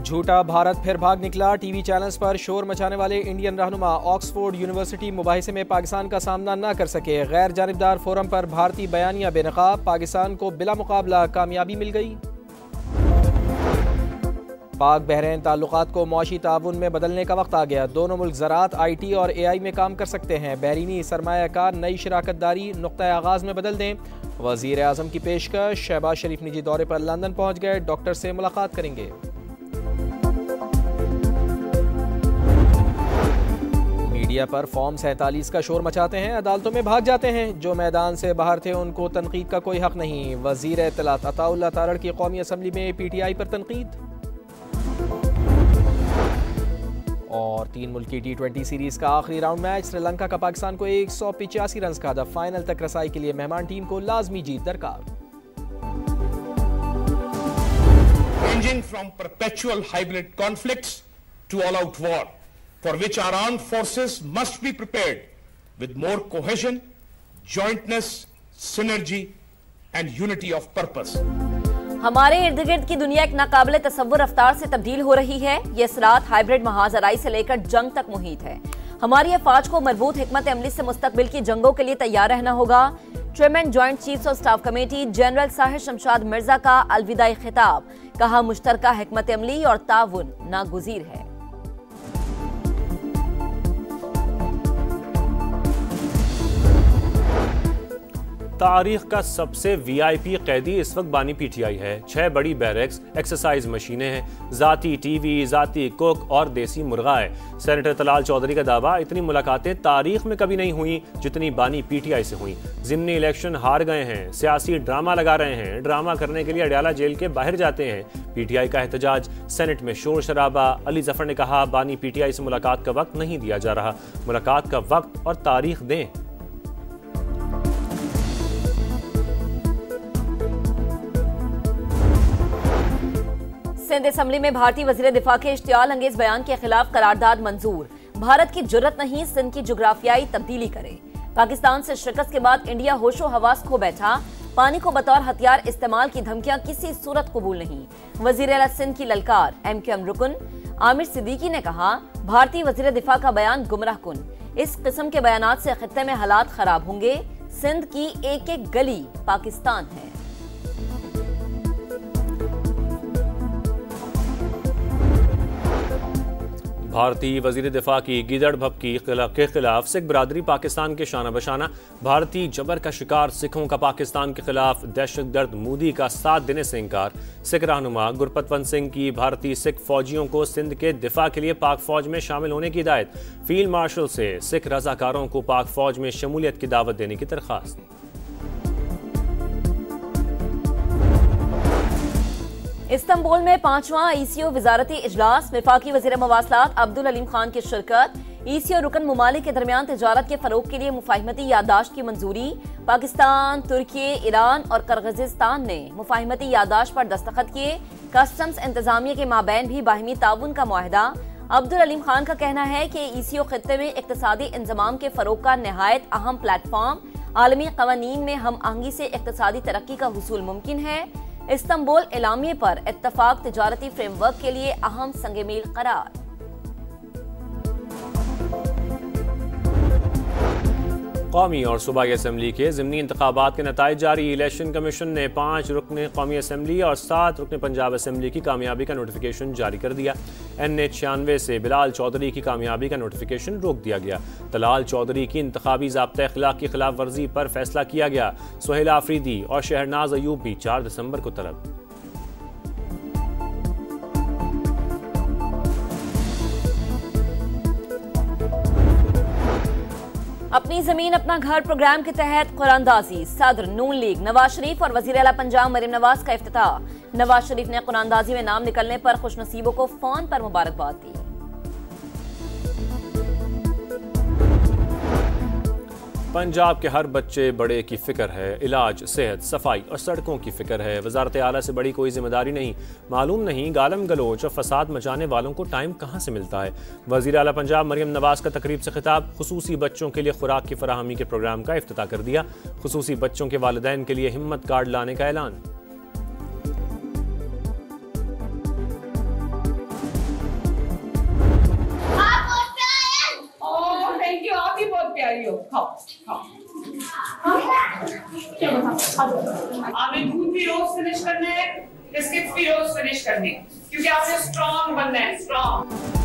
झूठा भारत फिर भाग निकला। टीवी चैनल्स पर शोर मचाने वाले इंडियन रहनुमा ऑक्सफोर्ड यूनिवर्सिटी मुबाहिसे में पाकिस्तान का सामना न कर सके। गैर जानिबदार फोरम पर भारतीय बयानिया बेनकाब। पाकिस्तान को बिला मुकाबला कामयाबी मिल गई। पाक बहरीन ताल्लुकात को मुआशी ताउन में बदलने का वक्त आ गया। दोनों मुल्क ज़राअत, IT और AI में काम कर सकते हैं। बहरीनी सरमायाकार नई शराकत दारी नुक्ता आगाज़ में बदल दें। वज़ीर आज़म की पेशकश। शहबाज शरीफ निजी दौरे पर लंदन पहुँच गए। डॉक्टर से मुलाकात करेंगे। मीडिया पर फॉर्म 47 का शोर मचाते हैं, अदालतों में भाग जाते हैं। जो मैदान से बाहर थे उनको तनकीद का कोई हक नहीं। वज़ीर इत्तलात अताउल्लाह तारड़ की कौमी असम्बली में PTI पर तनकीद। और 3 मुल्की T20 सीरीज का आखिरी राउंड मैच। श्रीलंका का पाकिस्तान को 185 रन का हदफ। फाइनल तक रसाई के लिए मेहमान टीम को लाजमी जीत दरकार। Ranging from perpetual hybrid conflicts to all-out war, for which our armed forces must be prepared with more cohesion, jointness, synergy and unity of purpose. हमारे इर्द गिर्द की दुनिया एक नाकाबिले तसव्वुर रफ्तार से तब्दील हो रही है। ये असरात हाइब्रिड महाजराई से लेकर जंग तक मुहित है। हमारी अफवाज को मजबूत हिकमत अमली से मुस्तकबिल की जंगों के लिए तैयार रहना होगा। Chairman joint chiefs of staff committee general Sahir Shamshad Mirza का अलविदाई खिताब। कहा, मुश्तरका हिकमत अमली और ताउन नागुज़ीर है। तारीख का सबसे VIP कैदी इस वक्त बानी PTI है। 6 बड़ी बैरक्स, एक्सरसाइज मशीनें हैं, जाती TV, जाती कुक और देसी मुर्गा है। सेनेटर तलाल चौधरी का दावा, इतनी मुलाकातें तारीख में कभी नहीं हुई जितनी बानी PTI से हुई। ज़िमनी इलेक्शन हार गए हैं, सियासी ड्रामा लगा रहे हैं। ड्रामा करने के लिए अडयाला जेल के बाहर जाते हैं। PTI का एहतजाज, सेनेट में शोर शराबा। अली जफर ने कहा, बानी PTI से मुलाकात का वक्त नहीं दिया जा रहा। मुलाकात का वक्त और तारीख दें। सिंध असम्बली में भारतीय वजीर दिफा के इश्तियाल अंगेज बयान के खिलाफ करारदाद मंजूर। भारत की जुर्रत नहीं सिंध की जुग्राफियाई तब्दीली करे। पाकिस्तान से शिकस्त के बाद इंडिया होशो हवास खो बैठा। पानी को बतौर हथियार इस्तेमाल की धमकियां किसी सूरत कबूल नहीं। वजीर आला सिंध की ललकार। MQM रुकन आमिर सिद्दीकी ने कहा, भारतीय वजीर दिफा का बयान गुमराह कुन। इस किस्म के बयानात से खित्ते में हालात खराब होंगे। सिंध की एक एक गली पाकिस्तान है। भारतीय वजीर दिफा की गिदड़ भपकी के खिलाफ सिख बरादरी पाकिस्तान के शाना बशाना। भारतीय जबर का शिकार सिखों का पाकिस्तान के खिलाफ दहशतगर्द मोदी का साथ देने से इनकार। सिख रहनुमा गुरपतवंत सिंह की भारतीय सिख फौजियों को सिंध के दिफा के लिए पाक फौज में शामिल होने की हिदायत। फील्ड मार्शल से सिख रजाकारों को पाक फौज में शमूलियत की दावत देने की दरख्वास्त। इस्तांबुल में 5वां ECO वजारती इजलास। वफाकी वजीर मवासलात अब्दुल अलीम खान की शिरकत। ECO रुकन मुमालिक के दरमियान तजारत के फरोग के लिए मुफाहिमती यादाश्त की मंजूरी। पाकिस्तान, तुर्की, ईरान और किर्गिज़स्तान ने मुफाहिमती यादाश्त पर दस्तखत किए। कस्टम्स इंतजामिया के माबैन भी बाहिमी ताउन का मुआहदा। अब्दुल अलीम खान का कहना है कि ECO खित्ते में इक्तिसादी इंजमाम के फरोग का नहायत अहम प्लेटफॉर्म। आलमी कवानीन में हम आहंगी से इक्तिसादी तरक्की का हुसूल मुमकिन है। इस्तांबुल एलामिये पर इत्तफाक तिजारती फ्रेमवर्क के लिए अहम संग-ए-मील करार। कौमी और सूबाई असम्बली के ज़िमनी इंतखाबात के नताइज जारी। इलेक्शन कमीशन ने 5 रुकन कौमी असम्बली और 7 रुकन पंजाब असम्बली की कामयाबी का नोटिफिकेशन जारी कर दिया। NH 96 से बिलाल चौधरी की कामयाबी का नोटिफिकेशन रोक दिया गया। तलाल चौधरी की इंतखाबी ज़ाब्ता अखलाक की खिलाफ वर्जी पर फैसला किया गया। सुहेल आफरीदी और शहरनाज अयूब भी 4 दिसंबर को तलब। अपनी जमीन अपना घर प्रोग्राम के तहत कुरानदाजी। सदर नून लीग नवाज शरीफ और वजीर आला पंजाब मरियम नवाज का इफ्तिताह। नवाज शरीफ ने कुरानदाजी में नाम निकलने पर खुशनसीबों को फोन पर मुबारकबाद दी। पंजाब के हर बच्चे बड़े की फिक्र है। इलाज, सेहत, सफाई और सड़कों की फिक्र है। वजारत आला से बड़ी कोई जिम्मेदारी नहीं। मालूम नहीं गालम गलोच और फसाद मचाने वालों को टाइम कहाँ से मिलता है। वजीर आला पंजाब मरियम नवाज का तकरीब से खिताब। खुसूसी बच्चों के लिए खुराक की फराहमी के प्रोग्राम का इफ्तिताह कर दिया। खुसूसी बच्चों के वालिदैन के लिए हिम्मत कार्ड लाने का ऐलान। हमें दूध भी रोज फिनिश करना है, बिस्किट भी रोज फिनिश करने, क्योंकि आपने स्ट्रॉन्ग बनना है, स्ट्रॉन्ग।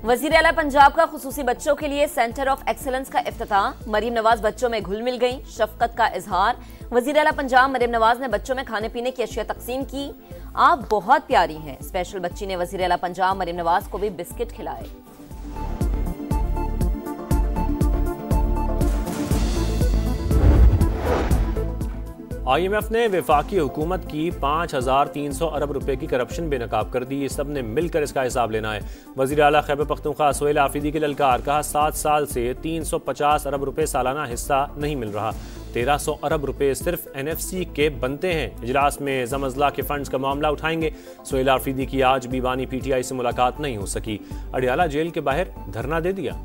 वजीर आला पंजाब का खुसूसी बच्चों के लिए सेंटर ऑफ एक्सीलेंस का इफ्तिताह। मरीम नवाज बच्चों में घुल मिल गई, शफकत का इजहार। वजीर आला पंजाब मरीम नवाज ने बच्चों में खाने पीने की अशिया तकसीम की। आप बहुत प्यारी हैं। स्पेशल बच्ची ने वजीर आला पंजाब मरीम नवाज को भी बिस्किट खिलाए। IMF ने वफाकी हुकूमत की 5300 अरब रुपए की करप्शन बेनकाब कर दी। सब ने मिलकर इसका हिसाब लेना है। वज़ीर आला खैबर पख्तूनख्वा सोहेल आफरीदी के ललकार, कहा 7 साल से 350 अरब रुपए सालाना हिस्सा नहीं मिल रहा। 1300 अरब रुपए सिर्फ NFC के बनते हैं। इजलास में जमजला के फंड्स का मामला उठाएंगे। सोहेल आफरीदी की आज भी बानी PTI से मुलाकात नहीं हो सकी। अडियाला जेल के बाहर धरना दे दिया।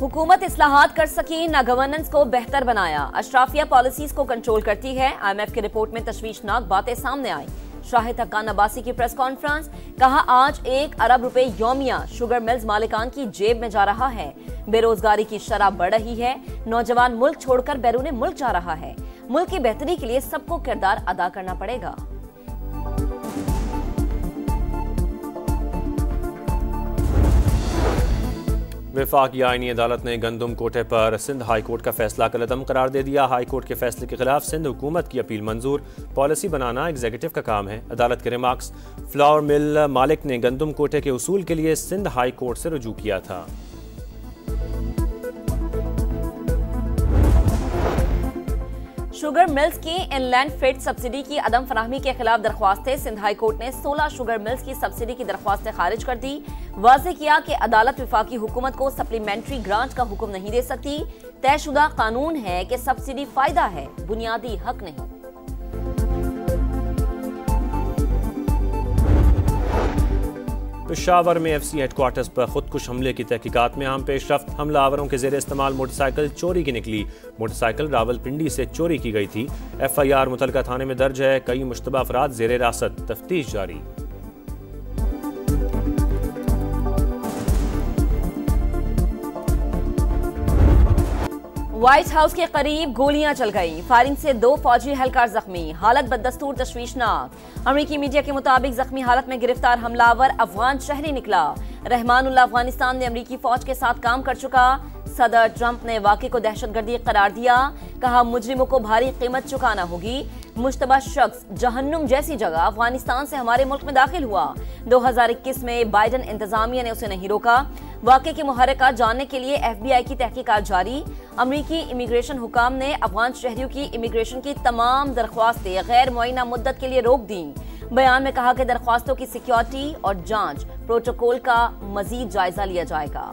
हुकूमत इस्लाहात कर सकी, न गवर्नेंस को बेहतर बनाया। अशराफिया पॉलिसीज को कंट्रोल करती है। IMF की रिपोर्ट में तशवीशनाक बातें सामने आई। शाहिद हक्कान अब्बासी की प्रेस कॉन्फ्रेंस, कहा आज 1 अरब रुपए यौमिया शुगर मिल्स मालिकान की जेब में जा रहा है। बेरोजगारी की शरह बढ़ रही है। नौजवान मुल्क छोड़कर बैरून मुल्क जा रहा है। मुल्क की बेहतरी के लिए सबको किरदार अदा करना पड़ेगा। वफाकी आईनी अदालत ने गंदम कोटे पर सिंध हाई कोर्ट का फैसला कलअदम करार दे दिया। हाई कोर्ट के फैसले के खिलाफ सिंध हुकूमत की अपील मंजूर। पॉलिसी बनाना एग्जीक्यूटिव का काम है। अदालत के रिमार्क्स, फ्लावर मिल मालिक ने गंदम कोटे के उसूल के लिए सिंध हाई कोर्ट से रुजू किया था। शुगर मिल्स की इनलैंड फ्रेट सब्सिडी की अदम फराहमी के खिलाफ दरख्वास्तें। सिंध हाई कोर्ट ने 16 शुगर मिल्स की सब्सिडी की दरख्वास्तें खारिज कर दी। वाज़ेह किया कि अदालत वफाकी हुकूमत को सप्लीमेंट्री ग्रांट का हुक्म नहीं दे सकती। तयशुदा कानून है कि सब्सिडी फायदा है, बुनियादी हक नहीं। पेशावर में FC हेडक्वार्टर्स पर खुदकुश हमले की तहकीकात में अहम पेशरफ्त। हमलावरों के जेर इस्तेमाल मोटरसाइकिल चोरी की निकली। मोटरसाइकिल रावलपिंडी से चोरी की गई थी। FIR मुतलका थाने में दर्ज है। कई मुश्तबा अफराद जेर हिरासत, तफ्तीश जारी। व्हाइट हाउस के करीब गोलियां चल गई। फायरिंग से 2 फौजी एहलकार जख्मी। हालत बददस्तूर तशवीशनाक। अमेरिकी मीडिया के मुताबिक जख्मी हालत में गिरफ्तार हमलावर अफगान शहरी निकला। रहमानुल्लाह अफगानिस्तान में अमेरिकी फौज के साथ काम कर चुका। सदर ट्रंप ने वाक़े को दहशतगर्दी करार दिया। कहा मुजरिमों को भारी कीमत चुकाना होगी। मुश्तबा शख्स जहन्नुम जैसी जगह अफगानिस्तान से हमारे मुल्क में दाखिल हुआ। 2021 में बाइडन इंतजामिया ने उसे नहीं रोका। वाक़े की मुहर्रिका जानने के लिए FBI की तहकीकात जारी। अमरीकी इमिग्रेशन हुकाम ने अफगान शहरियों की इमिग्रेशन की तमाम दरख्वास्तें गैर मुअय्यना मुद्दत के लिए रोक दी। बयान में कहा कि दरख्वास्तों की सिक्योरिटी और जांच प्रोटोकॉल का मजीद जायजा लिया जाएगा।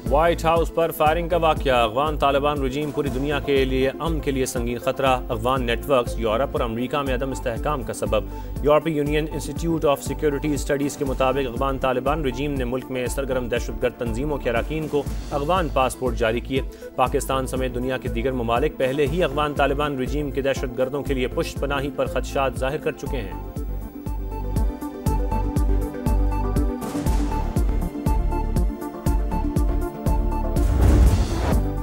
व्हाइट हाउस पर फायरिंग का वाकया। अफगान तालिबान रजीम पूरी दुनिया के लिए अमन के लिए संगीन खतरा। अफगान नेटवर्क्स यूरोप और अमेरिका में अदम इस्तेहकाम का सबब। यूरोपीय union institute of security studies के मुताबिक अफगान तालिबान रजीम ने मुल्क में सरगर्म दहशतगर्द तंजीमों के अरकान को अफगान पासपोर्ट जारी किए। पाकिस्तान समेत दुनिया के दीगर ममालिक पहले ही अफगान तालिबान रजीम के दहशतगर्दों के लिए पुष्ट पनाही पर खदशात जाहिर कर चुके हैं।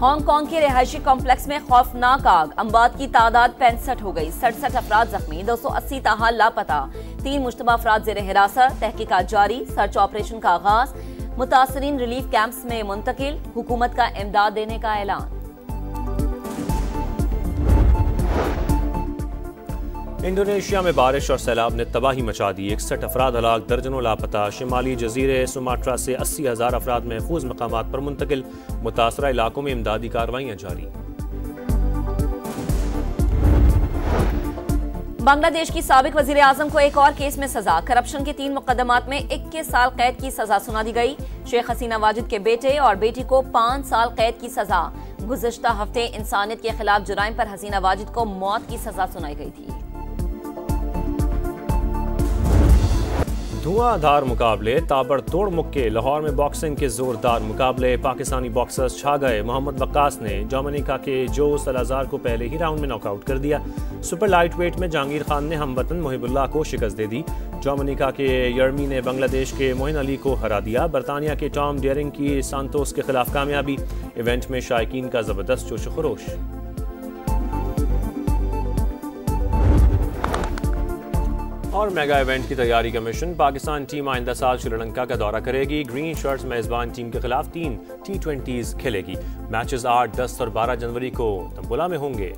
हांगकांग के रिहायशी कॉम्प्लेक्स में खौफनाक आग। अमवात की तादाद 65 हो गई। 67 अफराद जख्मी, 280 ताहाल लापता। 3 मुश्तबा अफराद जेर हिरासत। तहकीकात जारी। सर्च ऑपरेशन का आगाज। मुतासरीन रिलीफ कैंप्स में मुंतकिल। हुकूमत का इमदाद देने का ऐलान। इंडोनेशिया में बारिश और सैलाब ने तबाही मचा दी। 61 अफराद हलाक, दर्जनों लापता। शिमाली जजीरे सुमात्रा से 80,000 अफराद महफूज मकामात पर मुंतकिल। मुतासरा इलाकों में इमदादी कार्रवाइयां जारी। बांग्लादेश की साबिक वजीर आजम को एक और केस में सजा। करप्शन के 3 मुकदमात में 21 साल कैद की सजा सुना दी गई। शेख हसीना वाजिद के बेटे और बेटी को 5 साल कैद की सजा। गुज़िश्ता हफ्ते इंसानियत के खिलाफ जुराइम पर हसीना वाजिद को मौत की सजा सुनाई गई थी। धुआंधार मुकाबले, ताबड़तोड़ मुक्के, लाहौर में बॉक्सिंग के जोरदार मुकाबले, पाकिस्तानी बॉक्सर्स छा गए। मोहम्मद वक्कास ने डोमिनिका के जो सलाजार को पहले ही राउंड में नॉकआउट कर दिया। सुपर लाइट वेट में जहांगीर खान ने हमवतन मुहिबुल्लाह को शिकस्त दे दी। डोमिनिका के यर्मी ने बांग्लादेश के मोइन अली को हरा दिया। बरतानिया के टॉम डेयरिंग की सांतोस के खिलाफ कामयाबी। इवेंट में शायकीन का जबरदस्त जोश खरोश। और मेगा इवेंट की तैयारी का मिशन, पाकिस्तान टीम आइंदा साल श्रीलंका का दौरा करेगी। ग्रीन शर्ट्स मेजबान टीम के खिलाफ 3 T20s खेलेगी। मैचेस 8, 10 और 12 जनवरी को तंबुला में होंगे।